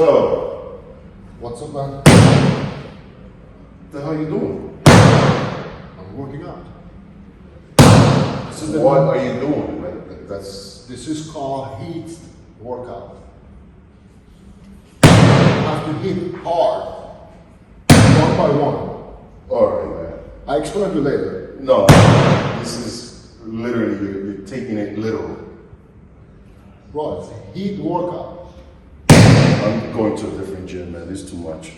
So, What's up, man? what the hell are you doing? I'm working out. What are you doing? This is called heat workout. You have to hit hard, one by one. All right, man. I explain to you later. No, this is literally, you're taking it literal. Bro, it's a heat workout. I'm going to a different gym, man. This is too much.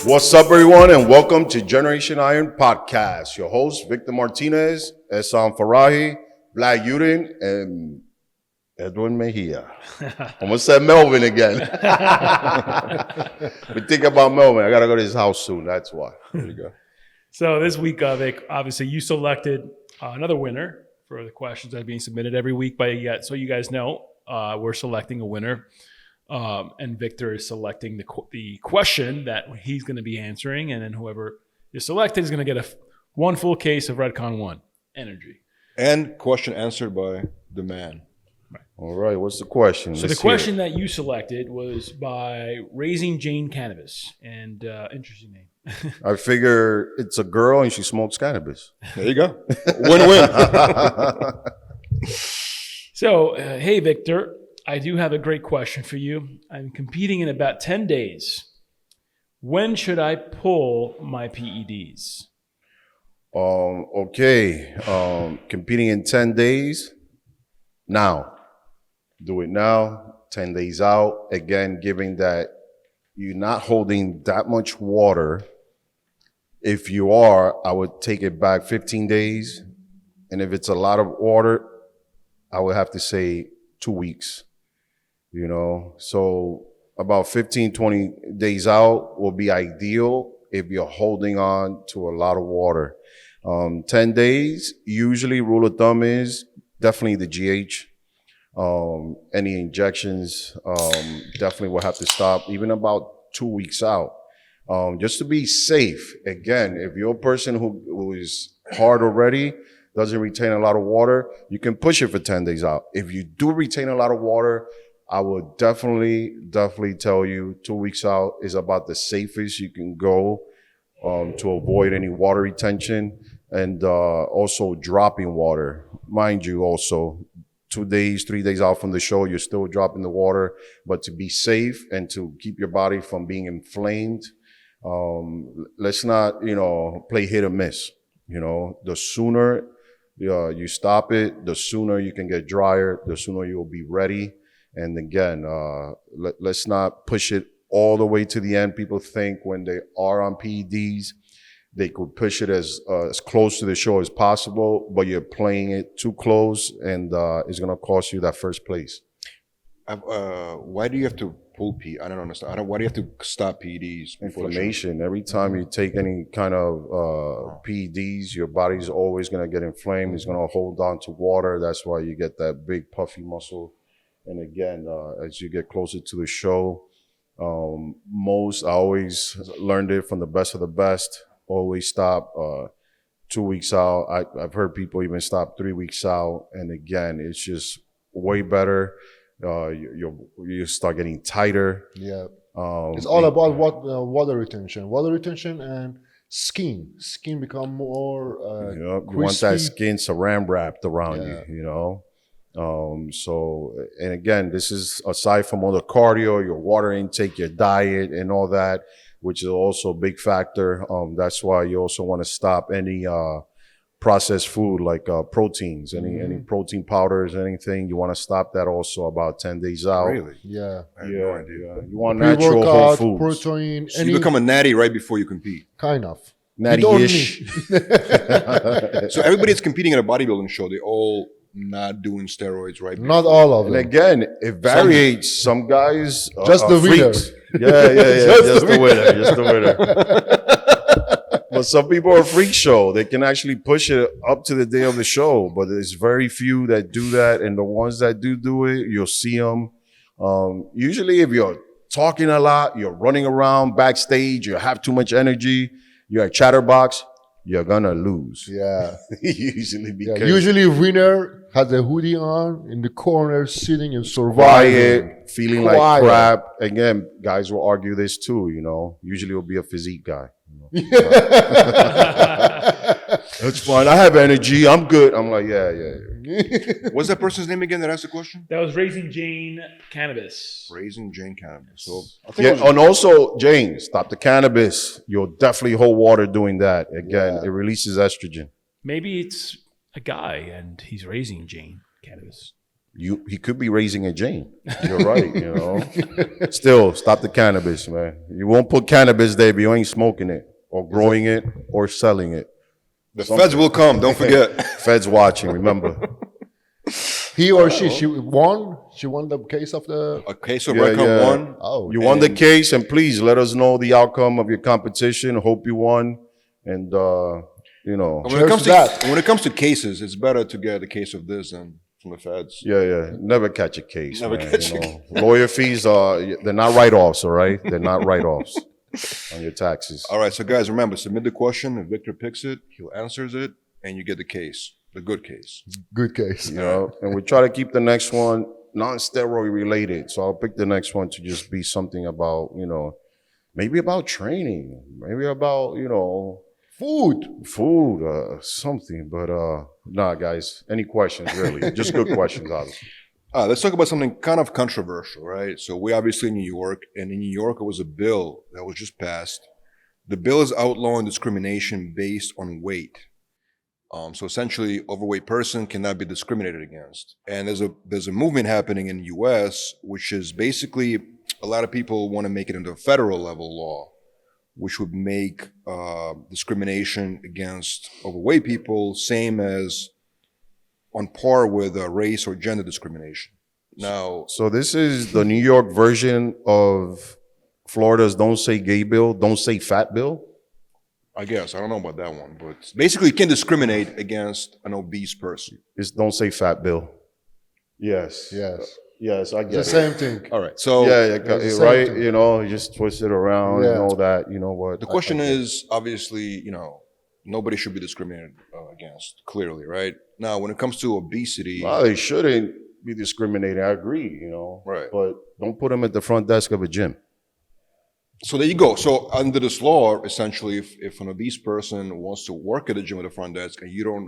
What's up, everyone, and welcome to Generation Iron Podcast. Your host, Victor Martinez, Esan Farahi, Black Udin, and Edwin Mejia. Almost said Melvin again. We think about Melvin. I got to go to his house soon. That's why. There you go. So this week, Vic, obviously you selected another winner for the questions that are being submitted every week. So you guys know, we're selecting a winner. And Victor is selecting the question that he's going to be answering, and then whoever is selected is going to get one full case of Redcon 1 energy. And question answered by the man. Right. All right, what's the question? So the question that you selected was by Raising Jane Cannabis, and interesting name. I figure it's a girl and she smokes cannabis. There you go. Win-win. So, hey, Victor. I do have a great question for you. I'm competing in about 10 days. When should I pull my PEDs? Okay. Competing in 10 days. Now. Do it now. 10 days out. Again, given that you're not holding that much water. If you are, I would take it back 15 days. And if it's a lot of water, I would have to say 2 weeks. You know, so about 15, 20 days out will be ideal if you're holding on to a lot of water. 10 days, usually rule of thumb is definitely the GH. Any injections definitely will have to stop, even about 2 weeks out. Just to be safe. Again, if you're a person who is hard already, doesn't retain a lot of water, you can push it for 10 days out. If you do retain a lot of water, I would definitely tell you 2 weeks out is about the safest you can go to avoid any water retention and also dropping water. Mind you, also 2 days, 3 days out from the show, you're still dropping the water. But to be safe and to keep your body from being inflamed, let's not, play hit or miss. The sooner you stop it, the sooner you can get drier, the sooner you'll be ready. And again, let's not push it all the way to the end. People think when they are on PEDs, they could push it as close to the show as possible, but you're playing it too close, and it's going to cost you that first place. Why do you have to pull PEDs? I don't understand. Why do you have to stop PEDs? Inflammation. Every time you take any kind of PEDs, your body's always going to get inflamed. It's going to hold on to water. That's why you get that big puffy muscle. And again, as you get closer to the show, I always learned it from the best of the best. Always stop 2 weeks out. I've heard people even stop 3 weeks out. And again, it's just way better. You start getting tighter. Yeah. It's all about water retention. Water retention and skin. Skin become more you crispy. want that skin saran wrapped around you, and again, this is aside from all the cardio, your water intake, your diet and all that, which is also a big factor. That's why you also want to stop any processed food like proteins, any protein powders, anything. You want to stop that also about 10 days out. Really? Yeah. I have no idea. You want natural whole foods. Protein. So you become a natty right before you compete. Kind of. Natty-ish. So everybody that's competing at a bodybuilding show, they all not doing steroids right Not before. all of And them. again, it varies. Some guys Just are the winner. freaks. Yeah. Just the winner. Just the winner. But some people are freak show. They can actually push it up to the day of the show. But there's very few that do that. And the ones that do it, you'll see them. Usually if you're talking a lot, you're running around backstage, you have too much energy, you're a chatterbox, you're gonna lose. Yeah. Usually Yeah. because Usually winner has a hoodie on in the corner, sitting and surviving. quiet, feeling like Quiet. crap. Again, guys will argue this too, you know. Usually it'll be a physique guy. It's fine. I have energy. I'm good. I'm like, yeah. What's that person's name again that asked the question? That was Raising Jane Cannabis. Raising Jane Cannabis. So I think Yeah, and also, Jane, stop the cannabis. You'll definitely hold water doing that. Again, Yeah. it releases estrogen. Maybe it's a guy and he's raising Jane Cannabis. He could be raising a Jane. You're right, you know. Still, stop the cannabis, man. You won't put cannabis there if you ain't smoking it or growing it or selling it. the feds will come. Don't forget. Feds watching, remember. He or she won. She won the case of the. A case of Yeah, record yeah. one. Oh, You won the case, and please let us know the outcome of your competition. Hope you won. And, you know, When it, Cheers comes to to, that. when it comes to cases, it's better to get a case of this than from the feds. yeah. Never catch a case, Never man. catch you a know. Lawyer fees they're not write-offs, all right? They're not write-offs on your taxes. All right, so guys, remember, submit the question. If Victor picks it, he'll answers it, and you get the case, the good case. Good case. You know, and we try to keep the next one non-steroid related. So I'll pick the next one to just be something about, you know, maybe about training, maybe about, you know, food, something. But nah, guys, any questions really? Just good questions, obviously. Let's talk about something kind of controversial, right? So we're obviously in New York, and in New York, it was a bill that was just passed. The bill is outlawing discrimination based on weight. So essentially, overweight person cannot be discriminated against. And there's a movement happening in the U.S., which is basically a lot of people want to make it into a federal level law, which would make discrimination against overweight people same as on par with race or gender discrimination. Now, So this is the New York version of Florida's "Don't Say Gay" bill, "Don't Say Fat" bill. I guess I don't know about that one, but basically, you can discriminate against an obese person. It's "Don't Say Fat" bill. Yes. Yes. Yes, I It's get the it. same thing. All right. So Yeah, It's the same right. thing. You know, you just twist it around and Yeah. all that. You know what? the question is, obviously, nobody should be discriminated against. Clearly, right? Now, when it comes to obesity, Well, they shouldn't be discriminating. I agree. You know, Right. But don't put them at the front desk of a gym. so there you go. So under this law, essentially, if an obese person wants to work at a gym at the front desk and you don't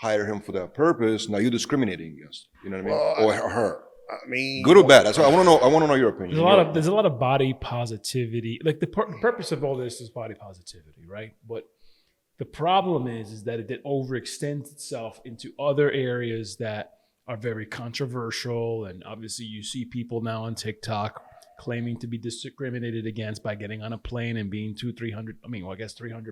hire him for that purpose, now you're discriminating against. You know what I mean? Well, Or her. I mean, Good or bad? That's what I want to know. I want to know your opinion. There's a lot of body positivity. Like the purpose of all this is body positivity, right? But the problem is that it overextends itself into other areas that are very controversial. And obviously, you see people now on TikTok claiming to be discriminated against by getting on a plane and being 300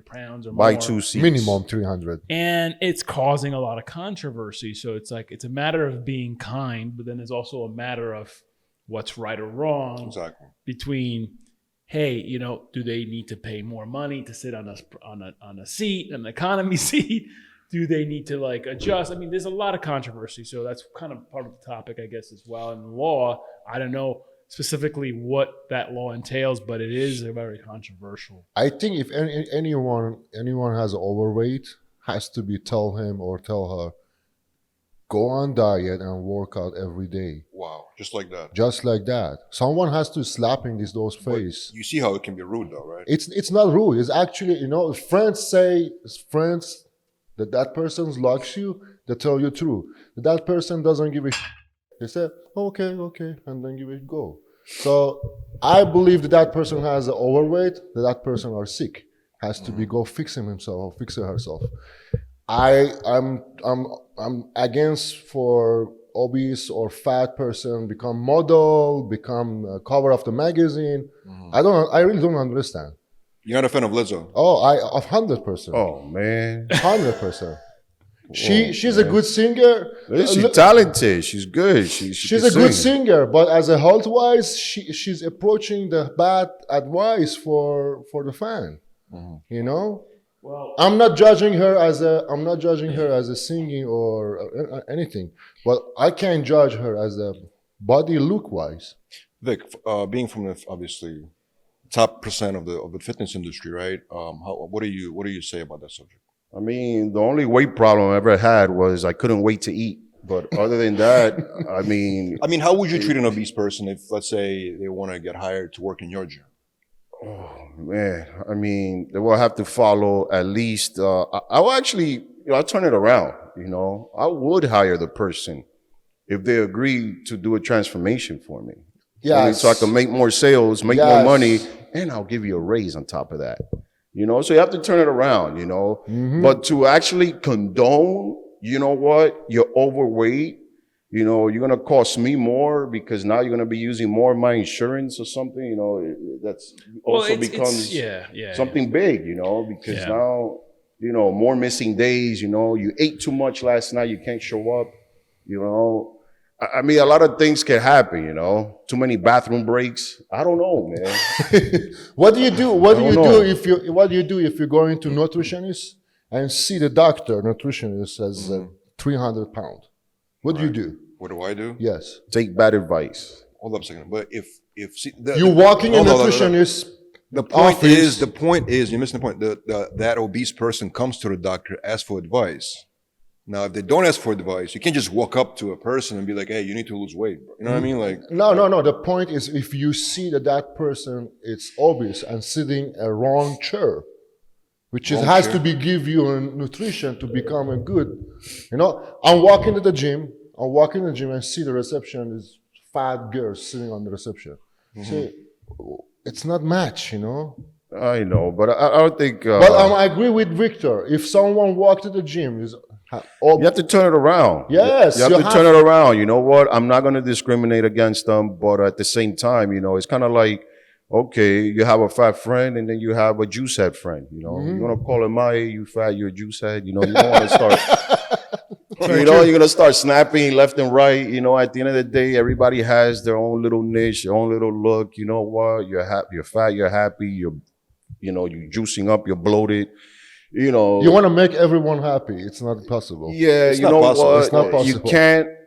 pounds or more. buy 2 seats. Minimum 300. And it's causing a lot of controversy. So it's like, it's a matter of being kind, but then there's also a matter of what's right or wrong Exactly. between, hey, do they need to pay more money to sit on a seat, an economy seat? Do they need to adjust? I mean, there's a lot of controversy. So that's kind of part of the topic, I guess, as well. In law, I don't know specifically what that law entails, but it is very controversial. I think if anyone has overweight, has to be tell him or tell her, go on diet and work out every day. Wow. Just like that. Just like that. Someone has to slap in those face. You see how it can be rude, though, right? It's not rude. It's actually, friends say, that person likes you, they tell you true. That person doesn't give a they say, okay, and then give it go. So I believe that person has overweight, that person are sick, has to be go fix himself or fix herself. I'm against for obese or fat person become model, become a cover of the magazine. I really don't understand. You're not a fan of Lizzo. Oh, 100%. Oh man, 100%. She's a good singer. She's talented. She's good. She's can a good sing. singer, but as a health wise, she's approaching the bad advice for the fan. You know, Well, I'm not judging her as a singing or anything, but I can judge her as a body look wise. Vic, being from the obviously top percent of the fitness industry, right? What do you say about that subject? I mean, the only weight problem I ever had was I couldn't wait to eat. But other than that, I mean, How would you treat an obese person if, let's say, they want to get hired to work in your gym? oh man, I mean, they will have to follow at least. I will actually, I'll turn it around. I would hire the person if they agree to do a transformation for me. Yeah, So I can make more sales, make more money, and I'll give you a raise on top of that. So you have to turn it around, But to actually condone, you're overweight, you're going to cost me more because now you're going to be using more of my insurance or something, that's also becomes something big, because now, more missing days, you ate too much last night, you can't show up, I mean, a lot of things can happen, Too many bathroom breaks. I don't know, man. What do you do? What do you do if you're going to nutritionist and see the doctor nutritionist as 300 pounds? What do you do? What do I do? Yes. Take bad advice. Hold up a second. But if You're walking a nutritionist. The point office. is you're missing the point. That obese person comes to the doctor, asks for advice. Now, if they don't ask for advice, you can't just walk up to a person and be like, "Hey, you need to lose weight." You know what I mean? Like, No. The point is, if you see that person is obese and sitting a wrong chair, which has to be give you a nutrition to become a good. I'm walking to the gym. And see the reception is fat girl sitting on the reception. See, it's not match. I know, but I don't think. But I agree with Victor. If someone walked to the gym, you have to turn it around. Yes, you have to turn it around. You know what? I'm not going to discriminate against them, but at the same time, it's kind of like, okay, you have a fat friend, and then you have a juice head friend. You're going to call him, "Hey, you fat, you're a juice head." You don't want to start. You're going to start snapping left and right. At the end of the day, everybody has their own little niche, their own little look. You know what? You're happy. You're fat. You're happy. You're juicing up. You're bloated. You want to make everyone happy. It's not possible. Yeah, it's not possible. What? It's not possible.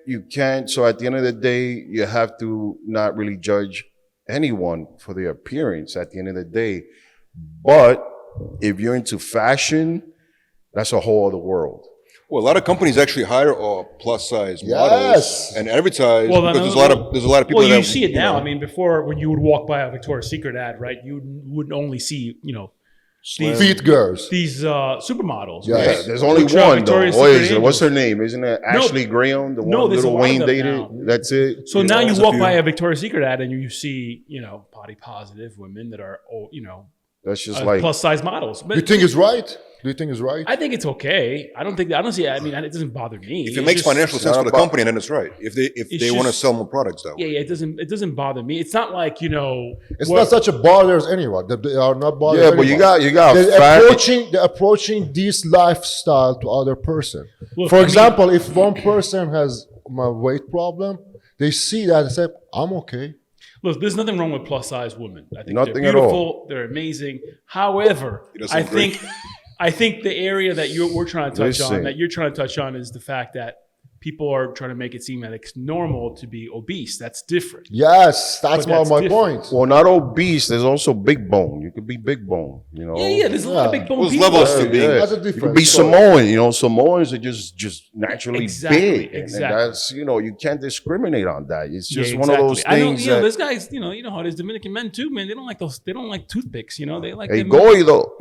You can't. So at the end of the day, you have to not really judge anyone for their appearance at the end of the day. But if you're into fashion, that's a whole other world. Well, a lot of companies actually hire plus size models and advertise because there's a lot of people. Well, you see it now. I mean, before when you would walk by a Victoria's Secret ad, right? You would only see these Fit girls. These supermodels. Yes. Right? Yeah, there's only one though. What's her name? Isn't it Ashley Graham? The one there's Lil a lot of Wayne them dated. now. That's it. So now you walk by a Victoria's Secret ad and you see, body positive women that are, That's just like plus size models. But Do you think it's right? I think it's okay. I don't see. I mean, it doesn't bother me. If it makes financial sense for the company, then it's right. If they want to sell more products that way. Yeah. It doesn't bother me. It's not like It's not such a bother anyone. They are not bothering. yeah, but anyone. you got They're approaching this lifestyle to other person. Look, For example, if one person has a weight problem, they see that and say, "I'm okay." Look, there's nothing wrong with plus size women. I think Nothing they're at all. beautiful. They're amazing. However, I think the area that we're trying to touch on, that you're trying to touch on, is the fact that people are trying to make it seem that it's normal to be obese. That's different. Yes, that's my different. point. Well, not obese. There's also big bone. You could be big bone. Yeah. There's a lot of big bone There's people. levels to being. That's a You could difference. be Samoan. Samoans are just naturally Exactly, big. exactly. And that's you can't discriminate on that. It's just Yeah, one of those exactly. things. I know, that, there's guys, you know how it is. Dominican men too, man. They don't like those. They don't like toothpicks. They like. hey, them- goy though.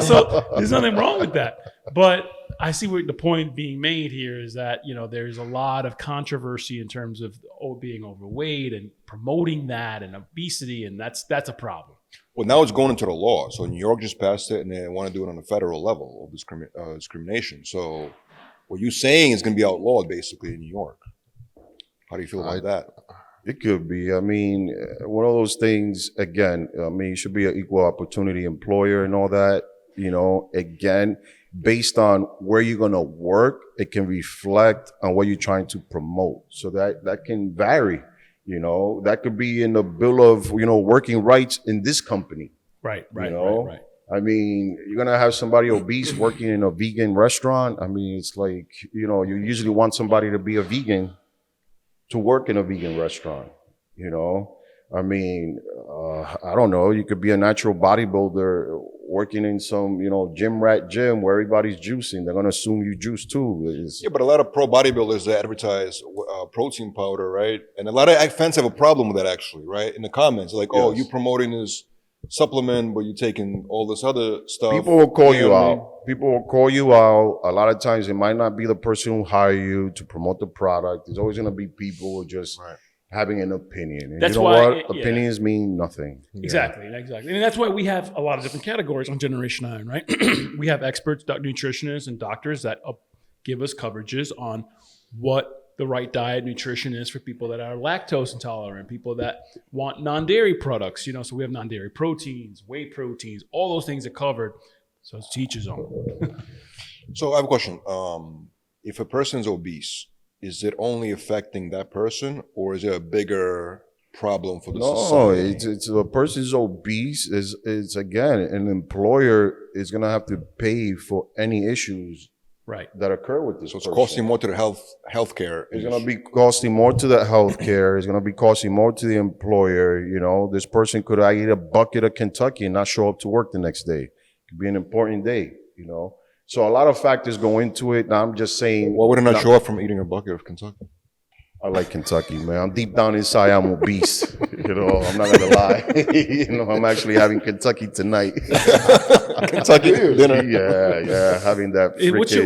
So there's nothing wrong with that. But I see what the point being made here is that, there's a lot of controversy in terms of being overweight and promoting that and obesity. And that's a problem. Well, now it's going into the law. So New York just passed it, and they want to do it on a federal level of discrimination. So what you're saying is going to be outlawed basically in New York. How do you feel about that? It could be. I mean, one of those things, again, you should be an equal opportunity employer and all that, again, based on where you're going to work, it can reflect on what you're trying to promote. So that can vary, you know, that could be in the bill of, you know, working rights in this company. Right. You know? I mean, you're going to have somebody obese working in a vegan restaurant. I mean, it's like, you know, you usually want somebody to be a vegan to work in a vegan restaurant, you know? I mean, I don't know. You could be a natural bodybuilder working in some, you know, gym rat gym where everybody's juicing. They're going to assume you juice too. Yeah, but a lot of pro bodybuilders that advertise protein powder, right? And a lot of fans have a problem with that, actually, right? In the comments, like, oh, Yes. you promoting this supplement, but you're taking all this other stuff. People will call you know what I mean? out. People will call you out. A lot of times it might not be the person who hire you to promote the product. There's always going to be people who just having an opinion. And That's you know why what? Opinions mean nothing. Exactly. And that's why we have a lot of different categories on Generation Iron, right? We have experts, nutritionists, and doctors that give us coverages on what the right diet nutrition is for people that are lactose intolerant, people that want non-dairy products, you know, so we have non-dairy proteins, whey proteins, all those things are covered. So it's to each his own. So I have a question. If a person's obese, is it only affecting that person, or is it a bigger problem for the society? No, it's a person's obese is again, an employer is going to have to pay for any issues that occur with this. So it's person. costing more to the healthcare. It's going to be costing more to the healthcare. It's going to be costing more to the employer. You know, this person could eat a bucket of Kentucky and not show up to work the next day. It could be an important day, you know. So a lot of factors go into it. Now I'm just saying. Why would I not show up from eating a bucket of Kentucky? I like Kentucky, man. I'm deep down inside, I'm obese. You know, I'm not gonna lie. You know, I'm actually having Kentucky tonight. Kentucky dinner. Yeah, having that.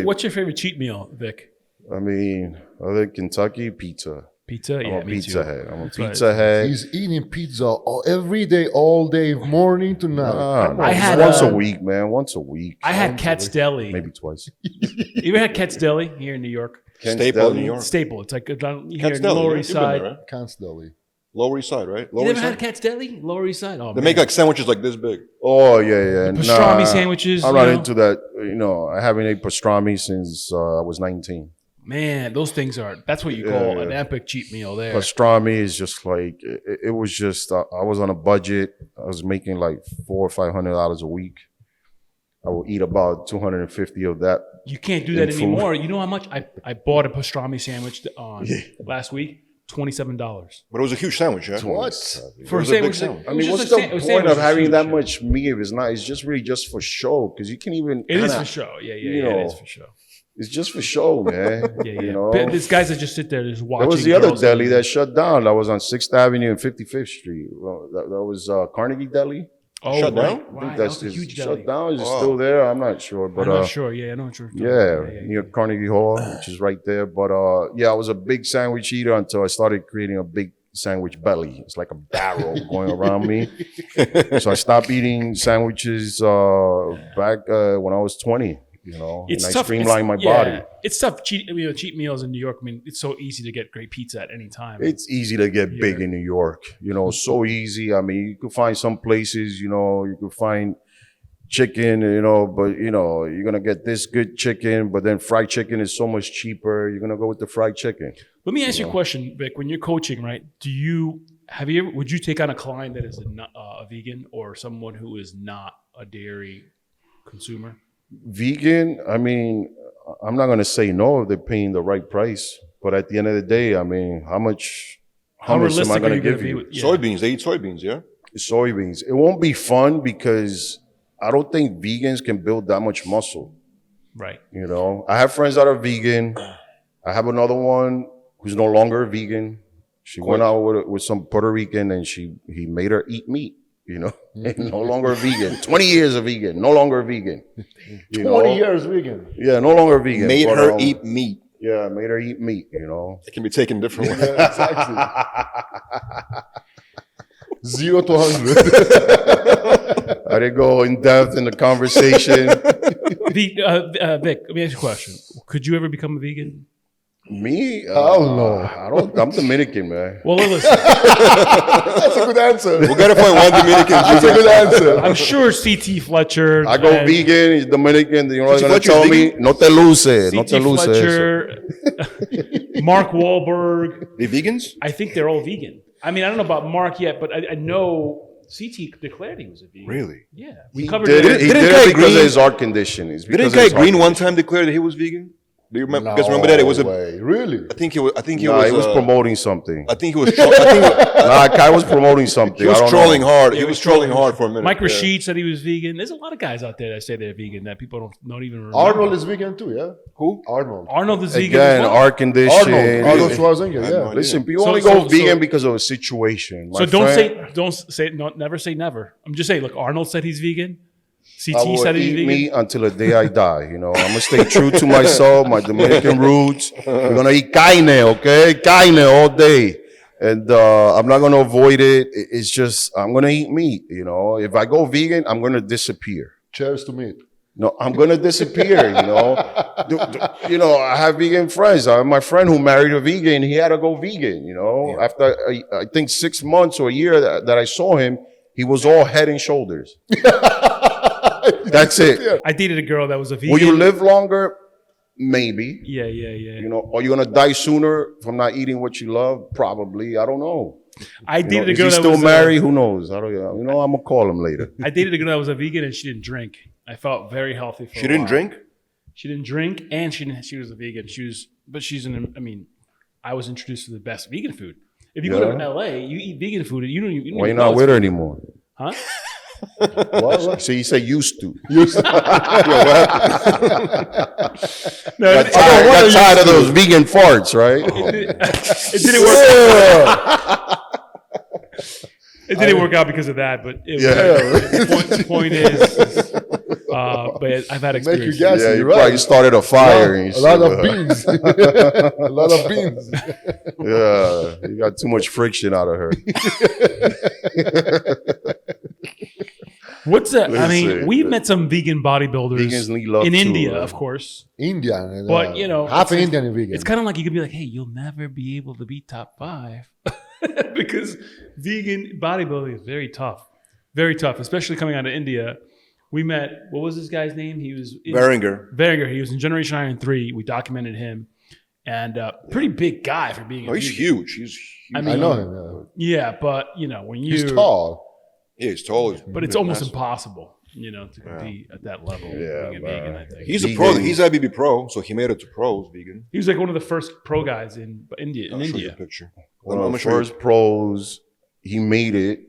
What's your favorite cheat meal, Vic? I mean, other than Kentucky, pizza. Pizza, I'm a me pizza too. head. I'm a That's right. pizza head. He's eating pizza every day, all day, morning to night. I had once a week, man. Once a week. I had Katz Deli. Maybe twice. You ever had Katz Deli here in New York? Staple in New York. Staple. It's like here Katz in Deli, Lower right? East You've been Side. there, right? Can't Deli. Lower East Side, right? You Lower never East had Side? Katz Deli? Lower East Side? Oh, They man. make like sandwiches like this big. Oh yeah. Pastrami sandwiches, I'm you not know? into that. You know, I haven't ate pastrami since I was 19. Man, those things that's what you call an epic cheat meal there. Pastrami is just like it was just I was on a budget. I was making like $400 or $500 a week. I will eat about 250 of that. You can't do that in food. anymore. You know how much I bought a pastrami sandwich last week? $27. But it was a huge sandwich, yeah? What? For a was a big sandwich. sandwich. I mean, what's the point of having that much meat if it's not? It's just really just for show because you can even. It is for show. Yeah, it is for show. It's just for show, man. Yeah. You know, But these guys that just sit there just watching. there was the other girls deli eat. that shut down. That was on 6th Avenue and 55th Street. Well, that was Carnegie Deli. Oh, Shut down? right. I think Right. that's That was a huge shut deli. down. Is it Wow. still there? I'm not sure, but I'm not sure. Yeah, I know what you're talking yeah, about. near Carnegie Hall, which is right there. But yeah, I was a big sandwich eater until I started creating a big sandwich belly. It's like a barrel going around me. So I stopped eating sandwiches back when I was 20. You know, It's and tough. I streamlined my body. It's tough. Cheat meals in New York. I mean, it's so easy to get great pizza at any time. It's easy to get big in New York. You know, so easy. I mean, you could find some places, you know, you could find chicken, you know, but, you know, you're going to get this good chicken, but then fried chicken is so much cheaper. You're going to go with the fried chicken. Let me ask you a question, Vic. When you're coaching, right? Would you take on a client that is a vegan or someone who is not a dairy consumer? Vegan, I mean, I'm not going to say no if they're paying the right price. But at the end of the day, I mean, how much am I realistic going are to you going give to be you? with? Yeah. Soybeans. They eat soybeans, yeah? Soybeans. It won't be fun because I don't think vegans can build that much muscle. Right. You know, I have friends that are vegan. I have another one who's no longer a vegan. She went out with some Puerto Rican and he made her eat meat. You know, and no longer a vegan. 20 years a vegan, no longer a vegan. 20 years vegan. Yeah, no longer a vegan. Made but, her eat meat. Yeah, made her eat meat, you know. It can be taken different ways. Exactly. 0 to 100. I didn't go in depth in the conversation. Vic, let me ask you a question. Could you ever become a vegan? Me? Hell no. I don't. I'm Dominican, man. Well, listen, That's a good answer. We gotta find one Dominican. That's a good answer. I'm sure CT Fletcher. I go and vegan. He's Dominican. You know what CT they're gonna Fletcher's tell me? vegan? No te luce. No CT te luce. Fletcher, Mark Wahlberg. They vegans? I think they're all vegan. I mean, I don't know about Mark yet, but I know CT declared he was a vegan. Really? Yeah, we He covered did it. it. He Didn't did Kai it because Green- of his heart condition. It's because Didn't of Kai his heart Green one condition. time declare that he was vegan? Do you remember? Because remember that it was a. way. Really? I think he was. I think he Nah, was. he was promoting something. I think he was. I think Nah, Kai was promoting something. he was I don't trolling know. hard. Yeah, He was trolling hard for a minute. Mike yeah. Rashid said he was vegan. There's a lot of guys out there that say they're vegan that people don't even remember. Arnold is vegan too, yeah? Who? Arnold. Arnold is vegan. Again, as well. heart condition. Arnold Schwarzenegger, I have no yeah. idea. Listen, people So- only so- go vegan so- because of a situation. My So friend, don't say never say never. I'm just saying. Look, Arnold said he's vegan. I CT will said he's eat vegan. meat until the day I die. You know, I'm gonna stay true to myself, my Dominican roots. We're gonna eat carne, okay? Carne all day, and I'm not gonna avoid it. It's just I'm gonna eat meat. You know, if I go vegan, I'm gonna disappear. Cheers to meat. No, I'm gonna disappear. You know, you know, I have vegan friends. I have my friend who married a vegan. He had to go vegan. You know, after I think 6 months or a year that I saw him, he was all head and shoulders. That's it. I dated a girl that was a vegan. Will you live longer? Maybe. Yeah. You know, are you gonna die sooner from not eating what you love? Probably. I don't know. I You know, dated a is girl he that still was married? Who knows? I don't. You know, I'm gonna call him later. I dated a girl that was a vegan and she didn't drink. I felt very healthy. For She a didn't while. drink. She didn't drink, and she was a vegan. She's an. I mean, I was introduced to the best vegan food. If you go to Yeah. LA, you eat vegan food, and you don't even. Why you know not it's with her vegan. anymore? Huh? What? So you say used to. No, Got tired of those vegan farts, right? it didn't work. It didn't work out because of that, but it the point is, but I've had Make you experience. guess. Yeah, you You're probably right. started a fire. and A shit, lot of but- beans. A lot of beans. Yeah, you got too much friction out of her. What's that? I mean, Listen, we've met some vegan bodybuilders Vegans need love in too, India, right? of course. Indian. But, you know, half it's- Indian and vegan. It's kind of like you could be like, hey, you'll never be able to be top 5 because vegan bodybuilding is very tough, especially coming out of India. We met, what was this guy's name? He was Beringer. Beringer. He was in Generation Iron 3. We documented him, and pretty big guy for being. Oh, he's vegan. huge. He's huge. I mean, I know him. Yeah, but you know when you He's tall. Yeah, he's tall. but it's almost impossible, you know, to compete at that level. Yeah, being a man. vegan, I think. He's a Vegan. pro. He's IBB pro, so he made it to pros vegan. He was like one of the first pro guys in India. I'll show you a picture. One I'm of gonna the show you. first pros, he made it.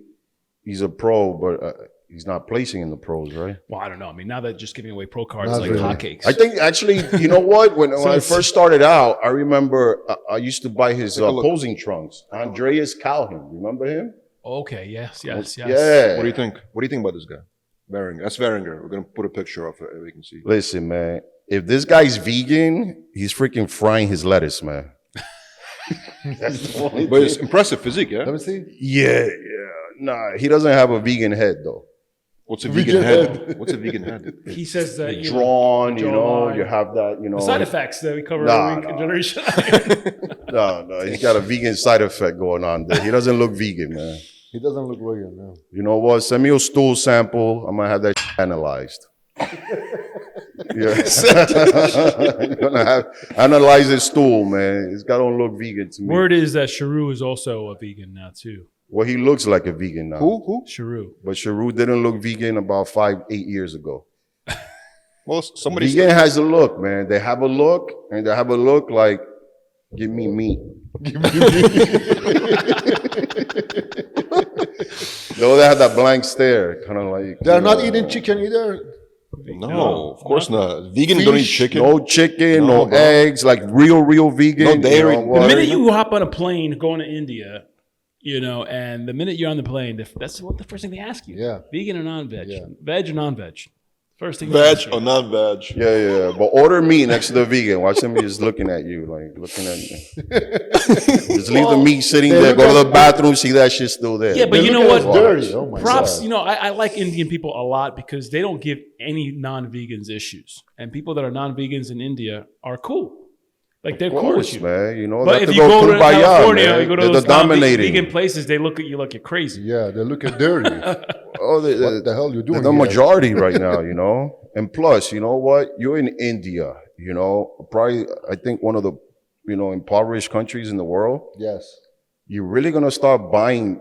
He's a pro, but he's not placing in the pros, right? Well, I don't know. I mean, now that just giving away pro cards Not is like really. hotcakes. I think actually, you know what? When I it's- first started out, I remember I used to buy his Take a look. posing trunks. Andreas Calhoun, remember him? Okay. Yes. Yeah. What do you think? What do you think about this guy? Beringer. That's Beringer. We're gonna put a picture of it. We can see. Listen, man. If this guy's vegan, he's freaking frying his lettuce, man. That's the only But it's thing. impressive physique, yeah. Let me see. Yeah. Nah, he doesn't have a vegan head though. What's a Vegan vegan head? head. What's a vegan head? He says that you know, Drawn, you know, jawline. you have that, you know. the side effects that we cover Nah, every week in nah. Generation. No, he's got a vegan side effect going on there. He doesn't look vegan, man. He doesn't look vegan. No. You know what? Send me a stool sample. I'm gonna have that analyzed. Yes. I'm gonna have analyze his stool, man. It's gotta look vegan to me. Word is that Sharu is also a vegan now too. Well, he looks like a vegan now. Who? Sharu. But Sharu didn't look vegan about 5-8 years ago. Well, somebody. Vegan has a look, man. They have a look, and they have a look like, give me meat. No, they have that blank stare, kind of like. They're you not know, eating chicken either. No, of course not. Vegan don't eat Fish, chicken. No chicken, No, no, bro. eggs, like real vegan. No dairy. You know The what? minute you hop on a plane going to India, you know, and the minute you're on the plane, that's what the first thing they ask you. Yeah. Vegan or non-veg? Yeah. Veg or non-veg? First thing they ask Veg you. or non-veg? Yeah. But order meat next to the vegan. Watch them just looking at you, like looking at you. Just leave the meat sitting they there. look Go to at- the bathroom, see that shit still there. Yeah, but They you look know at what? us dirty. Oh my Props, God. you know, I like Indian people a lot because they don't give any non-vegans issues. And people that are non-vegans in India are cool. Like they're Of cool course, with you. man. You know, But they if have you to go to kumbaya, California, man. you go to They're those dominating. vegan places, they look at you like you're crazy. Yeah, they look at dirty. Oh, What the hell you they're doing the here? majority right now, you know. And plus, you know what? You're in India, you know, probably I think one of the, you know, impoverished countries in the world. Yes. You're really gonna start buying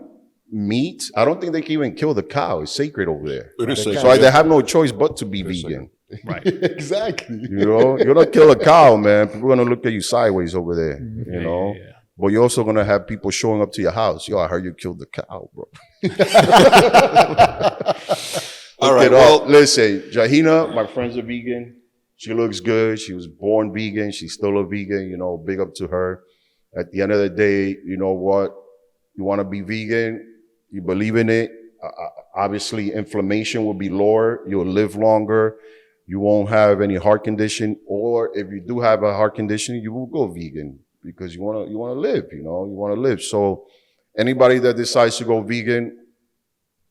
meat? I don't think they can even kill the cow. It's sacred over there. It is They sacred. So they have no choice but to be vegan. Right. Exactly. You know, you're gonna kill a cow, man. People are gonna look at you sideways over there. You know, Yeah. but you're also gonna have people showing up to your house. Yo, I heard you killed the cow, bro. All right. Look it Well, up. Listen, Jahina, my friend's a vegan. She looks good. She was born vegan. She's still a vegan. You know, big up to her. At the end of the day, you know what? You want to be vegan. You believe in it. Obviously, inflammation will be lower. You'll live longer. You won't have any heart condition, or if you do have a heart condition, you will go vegan because you want to live. You know, you want to live. So, anybody that decides to go vegan,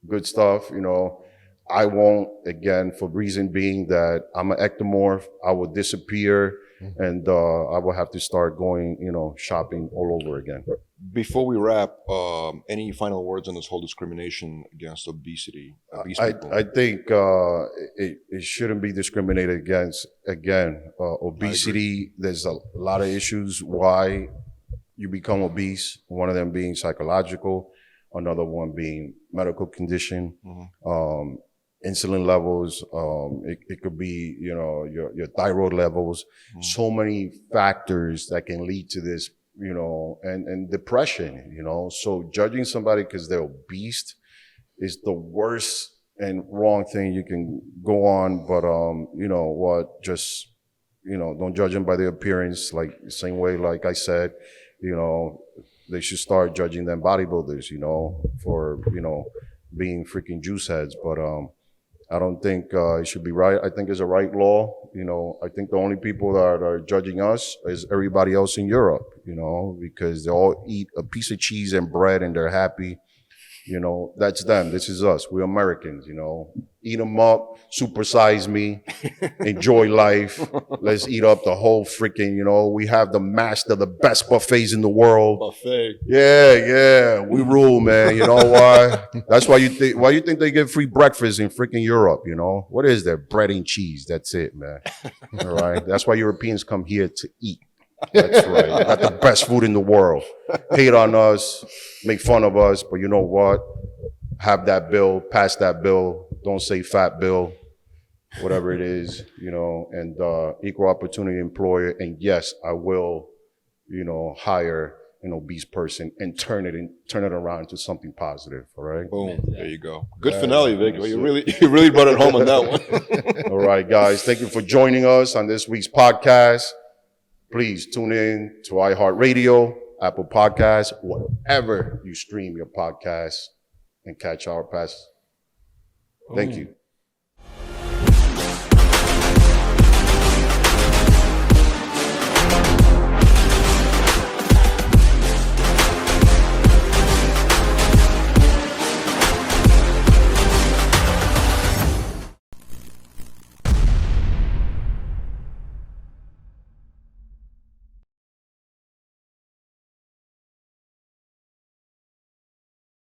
good stuff. You know, I won't, again, for reason being that I'm an ectomorph. I will disappear, and I will have to start going, you know, shopping all over again. before we wrap, any final words on this whole discrimination against obesity? Obese people? I think it shouldn't be discriminated against. Again, obesity, there's a lot of issues why you become obese. One of them being psychological, another one being medical condition, insulin levels. It could be, you know, your thyroid levels. So many factors that can lead to this, you know, and depression, you know. So judging somebody because they're obese is the worst and wrong thing you can go on. But, you know what, just, you know, don't judge them by their appearance. Like the same way, like I said, you know, they should start judging them bodybuilders, you know, for, you know, being freaking juice heads. But, I don't think it should be right. I think it's a right law. You know, I think the only people that are judging us is everybody else in Europe, you know, because they all eat a piece of cheese and bread and they're happy. You know, that's them. This is us. We're Americans, you know. Eat them up, supersize me, enjoy life. Let's eat up the whole freaking, you know, we have the best buffets in the world. Buffet. Yeah, we rule, man. You know why? That's why you think they get free breakfast in freaking Europe, you know? What is there? Bread and cheese. That's it, man. All right. That's why Europeans come here to eat. That's right. They got the best food in the world. Hate on us, make fun of us, but you know what? Have that bill, pass that bill. Don't say fat bill, whatever it is, you know, and equal opportunity employer. And yes, I will, you know, hire an obese person and turn it around into something positive. All right. Boom. There you go. Good finale, Vic. You really brought it home on that one. All right, guys. Thank you for joining us on this week's podcast. Please tune in to iHeartRadio, Apple Podcasts, whatever you stream your podcast, and catch our past. Thank you.